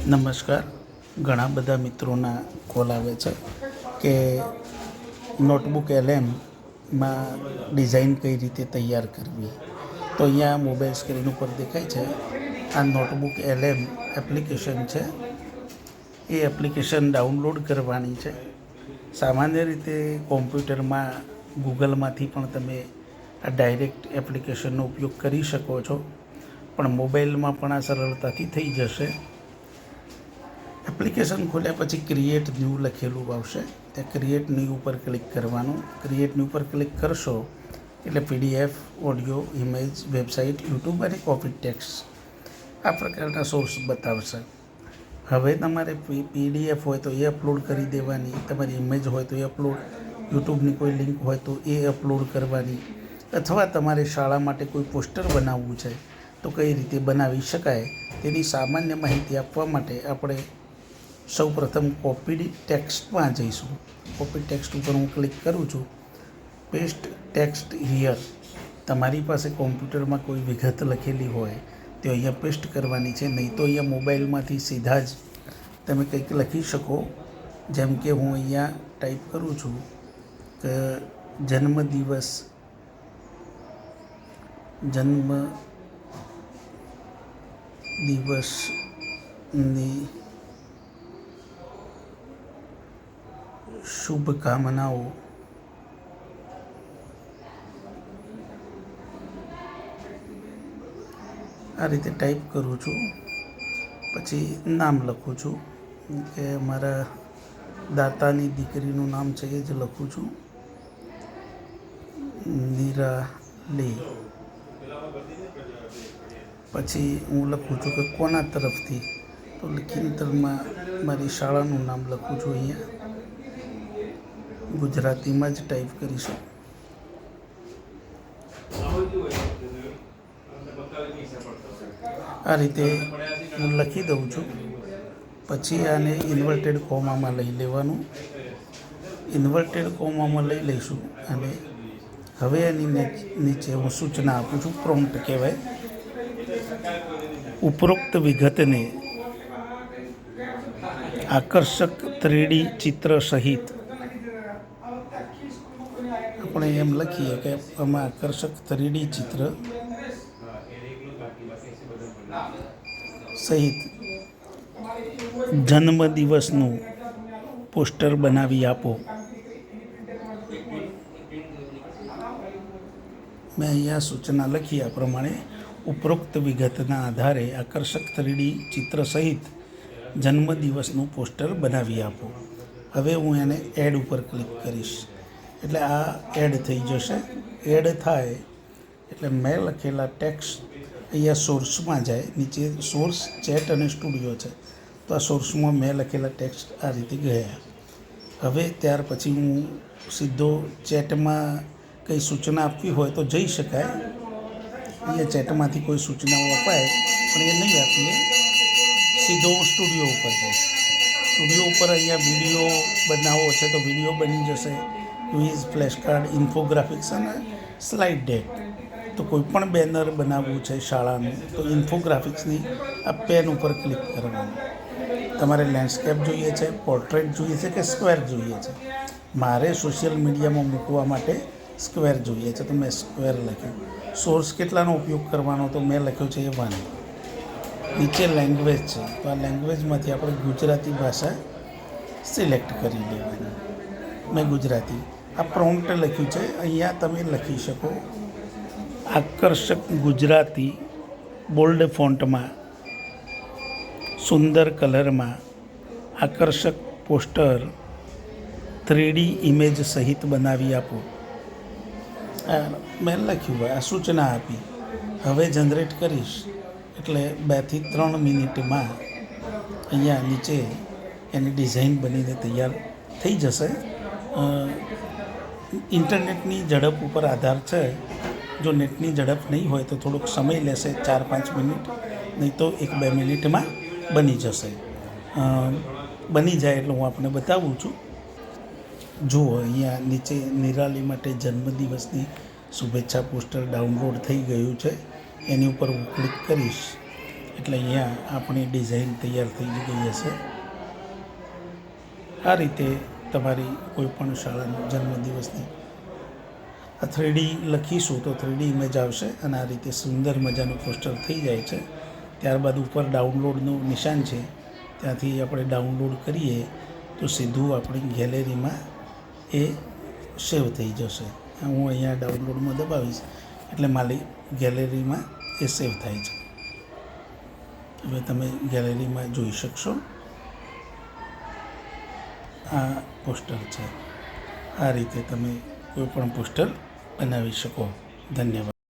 નમસ્કાર. ઘણા બધા મિત્રોના કોલ આવે છે કે નોટબુક એલએમમાં ડિઝાઇન કઈ રીતે તૈયાર કરવી. તો અહીંયા મોબાઈલ સ્ક્રીન ઉપર દેખાય છે આ નોટબુક એલએમ એપ્લિકેશન છે. એ એપ્લિકેશન ડાઉનલોડ કરવાની છે. સામાન્ય રીતે કોમ્પ્યુટરમાં ગૂગલમાંથી પણ તમે આ ડાયરેક્ટ એપ્લિકેશનનો ઉપયોગ કરી શકો છો, પણ મોબાઈલમાં પણ આ સરળતાથી થઈ જશે. એપ્લિકેશન ખોલ્યા પછી ક્રિએટ ન્યૂ લખેલું આવશે. ત્યાં ક્રિએટ ન્યૂ ઉપર ક્લિક કરવાનું. ક્રિએટ ન્યૂ ઉપર ક્લિક કરશો એટલે PDF, audio, image, website, YouTube અને કોપી ટેક્સ્ટ આ પ્રકારના સોર્સ બતાવશે. હવે તમારે પીડીએફ હોય તો એ અપલોડ કરી દેવાની, તમારી ઇમેજ હોય તો એ અપલોડ, યુટ્યુબની કોઈ લિંક હોય તો એ અપલોડ કરવાની, અથવા તમારે શાળા માટે કોઈ પોસ્ટર બનાવવું છે તો કઈ રીતે બનાવી શકાય તેની સામાન્ય માહિતી આપવા માટે આપણે સૌપ્રથમ કોપી ટેક્સ્ટમાં જઈશું. કોપી ટેક્સ્ટ ઉપર હું ક્લિક કરું છું. Paste text here. તમારી પાસે કોમ્પ્યુટરમાં કોઈ વિગત લખેલી હોય તે અહીંયા પેસ્ટ કરવાની છે, નહીં તો અહીંયા મોબાઈલમાંથી સીધા જ તમે કંઈક લખી શકો. જેમ કે હું અહીંયા ટાઈપ કરું છું કે જન્મદિવસની શુભકામનાઓ. આ રીતે ટાઈપ કરું છું. પછી નામ લખું છું કે મારા દાતાની દીકરીનું નામ છે એ જ લખું છું, નિરાલી. પછી હું લખું છું કે કોના તરફથી, તો લેખિતરમાં મારી શાળાનું નામ લખું છું. અહીંયા ગુજરાતીમાં જ ટાઈપ કરીશું. આ રીતે હું લખી દઉં છું. પછી આને ઇન્વર્ટેડ કોમામાં લઈ લેવાનું. ઇન્વર્ટેડ કોમામાં લઈ લઈશું અને હવે એની નીચે હું સૂચના આપું છું, પ્રોમ્પ્ટ કહેવાય. ઉપરોક્ત વિગતને આકર્ષક 3D ચિત્ર સહિત, આપણે એમ લખીએ કે આમાં આકર્ષક 3D ચિત્ર સહિત જન્મદિવસનું પોસ્ટર બનાવી આપો. મેં અહીંયા સૂચના લખી આ પ્રમાણે. ઉપરોક્ત વિગતના આધારે આકર્ષક 3D ચિત્ર સહિત જન્મદિવસનું પોસ્ટર બનાવી આપો. હવે હું એને એડ ઉપર ક્લિક કરીશ એટલે આ એડ થઈ જશે. એડ થાય એટલે મેં લખેલા ટેક્સ્ટ અહીંયા સોર્સમાં જાય. નીચે સોર્સ, ચેટ અને સ્ટુડિયો છે, તો આ સોર્સમાં મેં લખેલા ટેક્સ્ટ આ રીતે ગયા. હવે ત્યાર પછી હું સીધો ચેટમાં કંઈ સૂચના આપવી હોય તો જઈ શકાય. અહીંયા ચેટમાંથી કોઈ સૂચનાઓ અપાય પણ એ નહીં આપીએ. સીધો હું સ્ટુડિયો ઉપર જઈશ. સ્ટુડિયો ઉપર અહીંયા વિડીયો બનાવવો છે તો વિડીયો બની જશે. ક્વિઝ, ફ્લેશ કાર્ડ, ઇન્ફોગ્રાફિક્સ અને સ્લાઇડ ડેક. તો કોઈ પણ બેનર બનાવવું છે શાળાનું તો ઇન્ફોગ્રાફિક્સની આ પેન ઉપર ક્લિક કરવાનું. તમારે લેન્ડસ્કેપ જોઈએ છે, પોર્ટ્રેટ જોઈએ છે કે સ્ક્વેર જોઈએ છે. મારે સોશિયલ મીડિયામાં મૂકવા માટે સ્ક્વેર જોઈએ છે તો મેં સ્ક્વેર લખ્યું. સોર્સ કેટલાનો ઉપયોગ કરવાનો તો મેં લખ્યો છે એ 1. નીચે લેંગ્વેજ છે તો આ લેંગ્વેજમાંથી આપણે ગુજરાતી ભાષા સિલેક્ટ કરી લેવાની. મેં ગુજરાતી. આ પ્રોમ્પ્ટ લખ્યું છે. અહીંયા તમે લખી શકો આકર્ષક ગુજરાતી, બોલ્ડ ફોન્ટમાં, સુંદર કલરમાં આકર્ષક પોસ્ટર 3D ઇમેજ સહિત બનાવી આપો. મેં લખ્યું, આ સૂચના આપી. હવે જનરેટ કરીશ એટલે 2 થી 3 મિનિટમાં અહીંયા નીચે એની ડિઝાઇન બનીને તૈયાર થઈ જશે. ઇન્ટરનેટની ઝડપ ઉપર આધાર છે. જો નેટની ઝડપ નહીં હોય તો થોડોક સમય લેશે, 4-5 મિનિટ, નહીં તો 1-2 મિનિટમાં બની જશે. બની જાય એટલે હું આપને બતાવું છું. જુઓ અહીંયા નીચે નિરાલી માટે જન્મદિવસની શુભેચ્છા પોસ્ટર ડાઉનલોડ થઈ ગયું છે. એની ઉપર હું ક્લિક કરીશ એટલે અહીંયા આપણી ડિઝાઇન તૈયાર થઈ ગઈ હશે. આ રીતે તમારી કોઈપણ શાળાનો જન્મદિવસની આ 3D લખીશું તો 3D ઇમેજ આવશે અને આ રીતે સુંદર મજાનું પોસ્ટર થઈ જાય છે. ત્યારબાદ ઉપર ડાઉનલોડનું નિશાન છે, ત્યાંથી આપણે ડાઉનલોડ કરીએ તો સીધું આપણી ગેલેરીમાં એ સેવ થઈ જશે. હું અહીંયા ડાઉનલોડમાં દબાવીશ એટલે મારી ગેલેરીમાં એ સેવ થાય છે. હવે તમે ગેલેરીમાં જોઈ શકશો. આ પોસ્ટર છે. આ રીતે તમે કોઈ પણ પોસ્ટર બનાવી શકો. ધન્યવાદ.